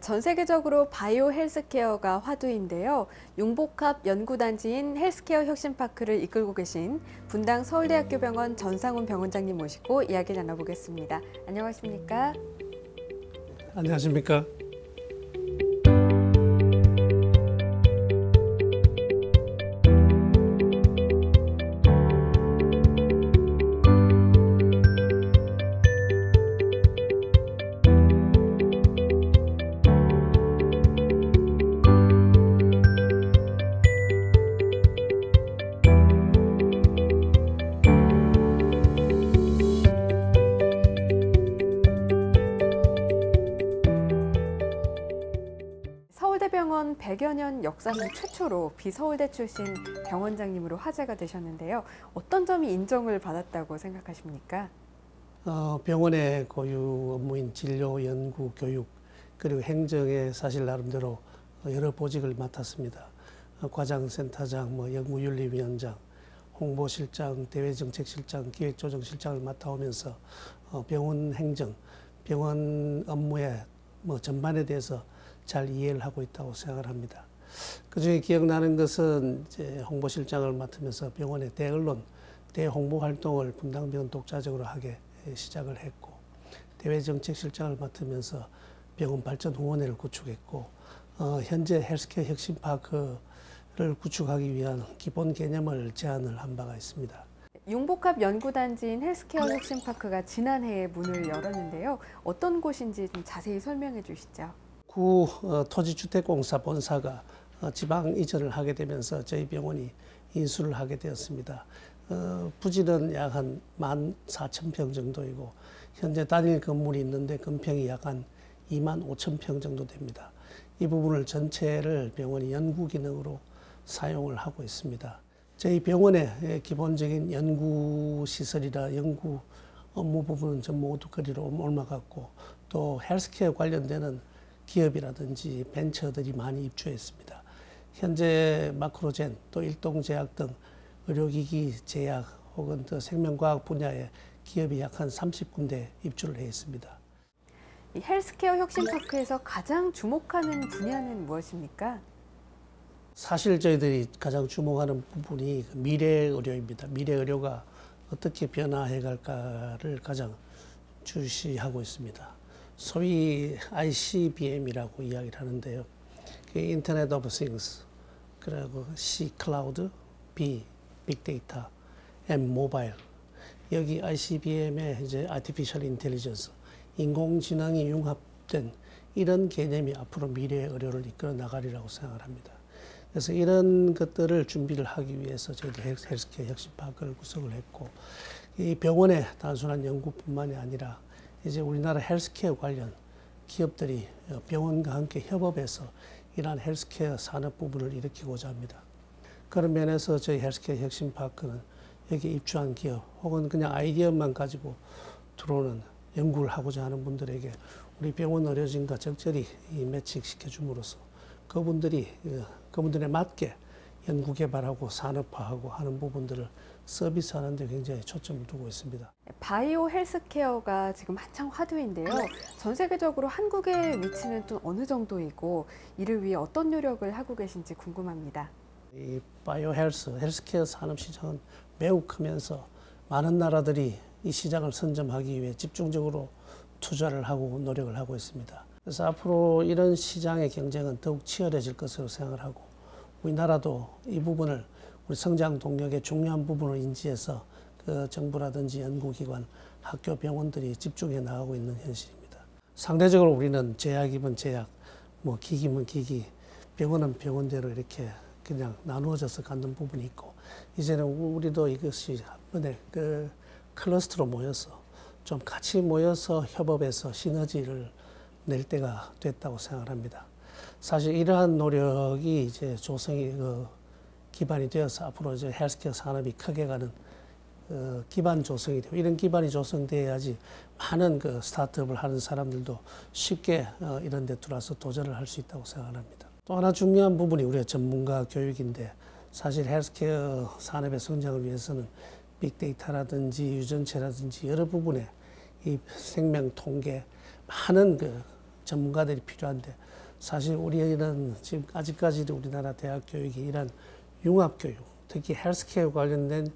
전 세계적으로 바이오 헬스케어가 화두인데요. 융복합 연구단지인 헬스케어 혁신파크를 이끌고 계신 분당 서울대학교 병원 전상훈 병원장님 모시고 이야기 나눠보겠습니다. 안녕하십니까? 안녕하십니까? 서울대병원 100여 년 역사상 최초로 비서울대 출신 병원장님으로 화제가 되셨는데요. 어떤 점이 인정을 받았다고 생각하십니까? 병원의 고유 업무인 진료, 연구, 교육, 그리고 행정에 사실 나름대로 여러 보직을 맡았습니다. 과장센터장, 연구윤리위원장, 홍보실장, 대외정책실장, 기획조정실장을 맡아오면서 병원 행정, 병원 업무의 전반에 대해서 잘 이해를 하고 있다고 생각을 합니다. 그중에 기억나는 것은 이제 홍보실장을 맡으면서 병원의 대언론, 대홍보 활동을 분당병원 독자적으로 하게 시작을 했고, 대외정책실장을 맡으면서 병원 발전 후원회를 구축했고, 현재 헬스케어 혁신파크를 구축하기 위한 기본 개념을 제안을 한 바가 있습니다. 융복합 연구단지인 헬스케어 혁신파크가 지난해에 문을 열었는데요. 어떤 곳인지 좀 자세히 설명해 주시죠. 구 토지주택공사 본사가 지방 이전을 하게 되면서 저희 병원이 인수를 하게 되었습니다. 부지는 약 한 14,000평 정도이고, 현재 단일 건물이 있는데 건평이 약 한 25,000평 정도 됩니다. 이 부분을 전체를 병원이 연구 기능으로 사용을 하고 있습니다. 저희 병원의 기본적인 연구 시설이나 연구 업무 부분은 전부 오두거리로 옮아갔고, 또 헬스케어 관련되는 기업이라든지 벤처들이 많이 입주했습니다. 현재 마크로젠, 또 일동제약 등 의료기기 제약 혹은 또 생명과학 분야의 기업이 약 한 30군데 입주를 해 있습니다. 이 헬스케어 혁신파크에서 가장 주목하는 분야는 무엇입니까? 사실 저희들이 가장 주목하는 부분이 미래 의료입니다. 미래 의료가 어떻게 변화해 갈까를 가장 주시하고 있습니다. 소위 ICBM이라고 이야기를 하는데요. 인터넷 오브 싱스, 그리고 C 클라우드, B 빅데이터, M 모바일. 여기 ICBM에 이제 아티피셜 인텔리전스, 인공지능이 융합된 이런 개념이 앞으로 미래의 의료를 이끌어 나가리라고 생각을 합니다. 그래서 이런 것들을 준비를 하기 위해서 저희들 헬스케어 혁신파크를 구성을 했고, 이 병원의 단순한 연구뿐만이 아니라 이제 우리나라 헬스케어 관련 기업들이 병원과 함께 협업해서 이러한 헬스케어 산업 부분을 일으키고자 합니다. 그런 면에서 저희 헬스케어 혁신파크는 여기 입주한 기업 혹은 그냥 아이디어만 가지고 들어오는 연구를 하고자 하는 분들에게 우리 병원 의료진과 적절히 매칭시켜 줌으로써 그분들에 맞게 연구 개발하고 산업화하고 하는 부분들을 서비스하는 데 굉장히 초점을 두고 있습니다. 바이오 헬스케어가 지금 한창 화두인데요. 전 세계적으로 한국의 위치는 또 어느 정도이고 이를 위해 어떤 노력을 하고 계신지 궁금합니다. 이 바이오 헬스케어 산업 시장은 매우 크면서 많은 나라들이 이 시장을 선점하기 위해 집중적으로 투자를 하고 노력을 하고 있습니다. 그래서 앞으로 이런 시장의 경쟁은 더욱 치열해질 것으로 생각을 하고, 우리나라도 이 부분을 우리 성장 동력의 중요한 부분을 인지해서 그 정부라든지 연구기관, 학교, 병원들이 집중해 나가고 있는 현실입니다. 상대적으로 우리는 제약이면 제약, 기기면 기기, 병원은 병원대로 이렇게 그냥 나누어져서 갖는 부분이 있고, 이제는 우리도 이것이 한 번에 그 클러스터로 모여서 좀 같이 모여서 협업해서 시너지를 낼 때가 됐다고 생각합니다. 사실 이러한 노력이 이제 조성이 기반이 되어서 앞으로 이제 헬스케어 산업이 크게 가는 기반 조성이 되고, 이런 기반이 조성돼야지 많은 스타트업을 하는 사람들도 쉽게 이런 데 들어와서 도전을 할 수 있다고 생각합니다. 또 하나 중요한 부분이 우리의 전문가 교육인데, 사실 헬스케어 산업의 성장을 위해서는 빅데이터라든지 유전체라든지 여러 부분에 이 생명 통계 많은 전문가들이 필요한데 사실 우리는 지금 아직까지도 우리나라 대학 교육이 이런 융합교육, 특히 헬스케어 관련된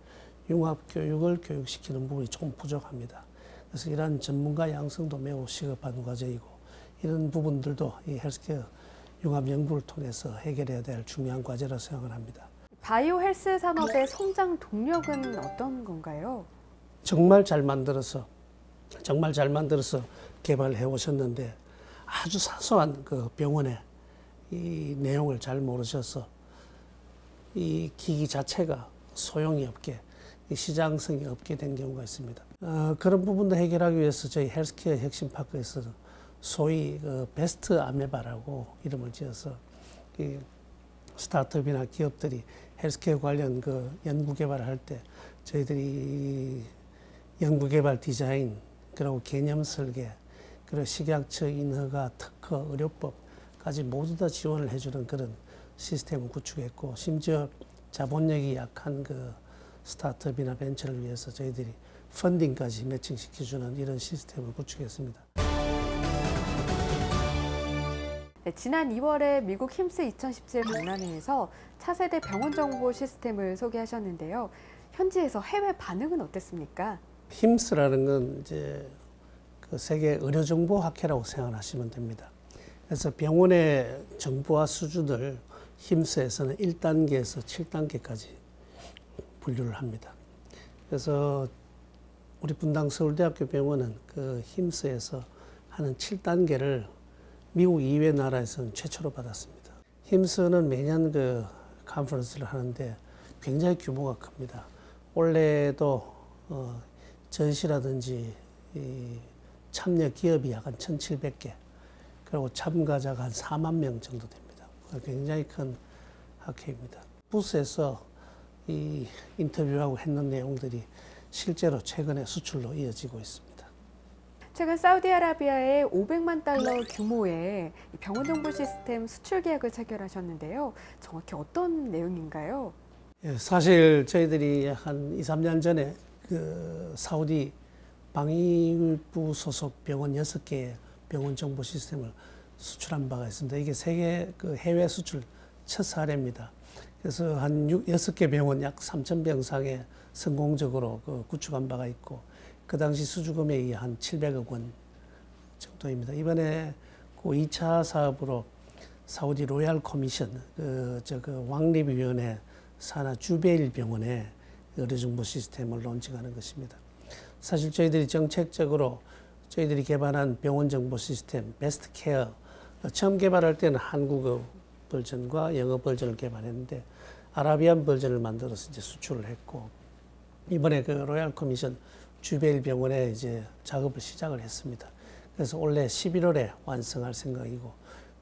융합교육을 교육시키는 부분이 조금 부족합니다. 그래서 이러한 전문가 양성도 매우 시급한 과제이고 이런 부분들도 이 헬스케어 융합 연구를 통해서 해결해야 될 중요한 과제라고 생각을 합니다. 바이오 헬스 산업의 성장 동력은 어떤 건가요? 정말 잘 만들어서 개발해 오셨는데 아주 사소한 그 병원의 이 내용을 잘 모르셔서 이 기기 자체가 소용이 없게 시장성이 없게 된 경우가 있습니다. 그런 부분도 해결하기 위해서 저희 헬스케어 혁신파크에서 소위 그 베스트 아메바라고 이름을 지어서 이 스타트업이나 기업들이 헬스케어 관련 그 연구 개발을 할 때 저희들이 연구 개발 디자인 그리고 개념 설계 그리고 식약처 인허가 특허 의료법까지 모두 다 지원을 해주는 그런 시스템을 구축했고 심지어 자본력이 약한 그 스타트업이나 벤처를 위해서 저희들이 펀딩까지 매칭시켜주는 이런 시스템을 구축했습니다. 네, 지난 2월에 미국 힘스 2017 박람회에서 차세대 병원 정보 시스템을 소개하셨는데요. 현지에서 해외 반응은 어땠습니까? 힘스라는 건 이제 그 세계 의료정보학회라고 생각하시면 됩니다. 그래서 병원의 정보화 수준을 힘스에서는 1단계에서 7단계까지 분류를 합니다. 그래서 우리 분당 서울대학교 병원은 그 힘스에서 하는 7단계를 미국 이외 나라에서는 최초로 받았습니다. 힘스는 매년 그 컨퍼런스를 하는데 굉장히 규모가 큽니다. 올해도 전시라든지 이 참여 기업이 약 한 1,700개, 그리고 참가자가 한 4만 명 정도 됩니다. 굉장히 큰 학회입니다. 부스에서 이 인터뷰하고 했는 내용들이 실제로 최근에 수출로 이어지고 있습니다. 최근 사우디아라비아에 500만 달러 규모의 병원 정보 시스템 수출 계약을 체결하셨는데요. 정확히 어떤 내용인가요? 예, 사실 저희들이 한 2, 3년 전에 그 사우디 방위부 소속 병원 6개의 병원 정보 시스템을 수출한 바가 있습니다. 이게 세계 그 해외 수출 첫 사례입니다. 그래서 한 6개 병원 약 3,000병 상에 성공적으로 그 구축한 바가 있고 그 당시 수주 금액이 한 700억 원 정도입니다. 이번에 그 2차 사업으로 사우디 로얄 커미션 그 왕립위원회 산하 주베일 병원에 의료정보 시스템을 론칭하는 것입니다. 사실 저희들이 정책적으로 저희들이 개발한 병원 정보 시스템 베스트 케어 처음 개발할 때는 한국어 버전과 영어 버전을 개발했는데 아라비안 버전을 만들어서 이제 수출을 했고 이번에 그 로얄 커미션 주베일 병원에 이제 작업을 시작을 했습니다. 그래서 올해 11월에 완성할 생각이고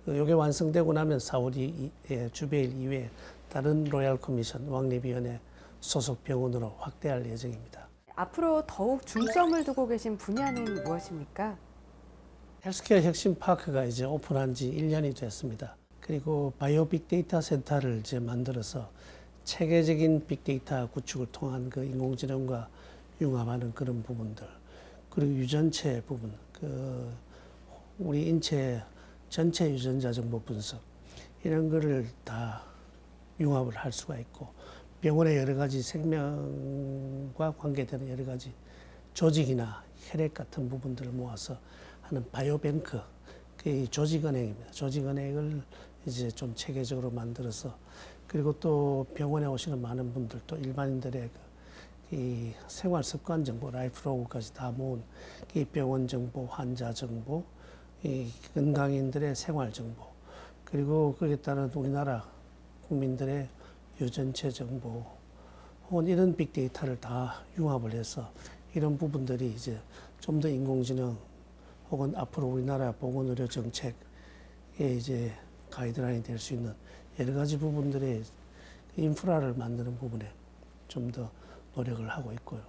이게 완성되고 나면 사우디 주베일 이외에 다른 로얄 커미션 왕립위원회 소속 병원으로 확대할 예정입니다. 앞으로 더욱 중점을 두고 계신 분야는 무엇입니까? 헬스케어 혁신파크가 이제 오픈한 지 1년이 됐습니다. 그리고 바이오 빅데이터 센터를 이제 만들어서 체계적인 빅데이터 구축을 통한 그 인공지능과 융합하는 그런 부분들, 그리고 유전체 부분, 그 우리 인체 전체 유전자 정보 분석 이런 거를 다 융합을 할 수가 있고 병원의 여러 가지 생명과 관계되는 여러 가지 조직이나 혈액 같은 부분들을 모아서 하는 바이오뱅크, 그 조직은행입니다. 조직은행을 이제 좀 체계적으로 만들어서 그리고 또 병원에 오시는 많은 분들 또 일반인들의 이 생활 습관 정보, 라이프로그까지 다 모은 이 병원 정보, 환자 정보, 이 건강인들의 생활 정보, 그리고 거기에 따른 우리나라 국민들의 유전체 정보, 혹은 이런 빅데이터를 다 융합을 해서 이런 부분들이 이제 좀 더 인공지능 혹은 앞으로 우리나라 보건의료 정책에 이제 가이드라인이 될 수 있는 여러 가지 부분들의 인프라를 만드는 부분에 좀 더 노력을 하고 있고요.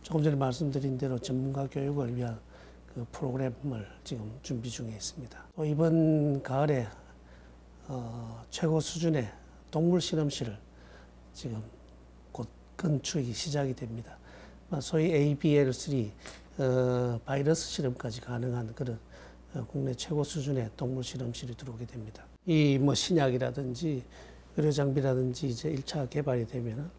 조금 전에 말씀드린 대로 전문가 교육을 위한 그 프로그램을 지금 준비 중에 있습니다. 또 이번 가을에 최고 수준의 동물 실험실을 지금 곧 건축이 시작이 됩니다. 소위 ABL3 바이러스 실험까지 가능한 그런 국내 최고 수준의 동물 실험실이 들어오게 됩니다. 이 뭐 신약이라든지 의료 장비라든지 이제 1차 개발이 되면은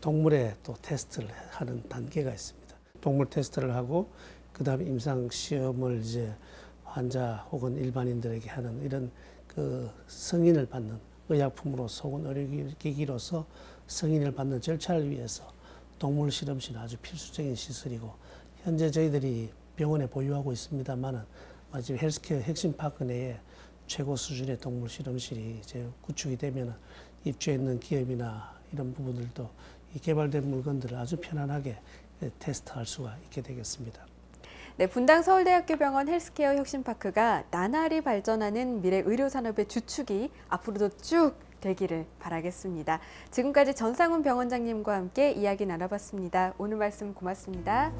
동물에 또 테스트를 하는 단계가 있습니다. 동물 테스트를 하고 그다음에 임상 시험을 이제 환자 혹은 일반인들에게 하는 이런 그 승인을 받는 의약품으로서 혹은 의료기기로서 승인을 받는 절차를 위해서 동물 실험실은 아주 필수적인 시설이고 현재 저희들이 병원에 보유하고 있습니다만은 마치 헬스케어 핵심파크 내에 최고 수준의 동물 실험실이 이제 구축이 되면 입주해 있는 기업이나 이런 부분들도 이 개발된 물건들을 아주 편안하게 테스트할 수가 있게 되겠습니다. 네, 분당 서울대학교 병원 헬스케어 혁신파크가 나날이 발전하는 미래 의료산업의 주축이 앞으로도 쭉 되기를 바라겠습니다. 지금까지 전상훈 병원장님과 함께 이야기 나눠봤습니다. 오늘 말씀 고맙습니다.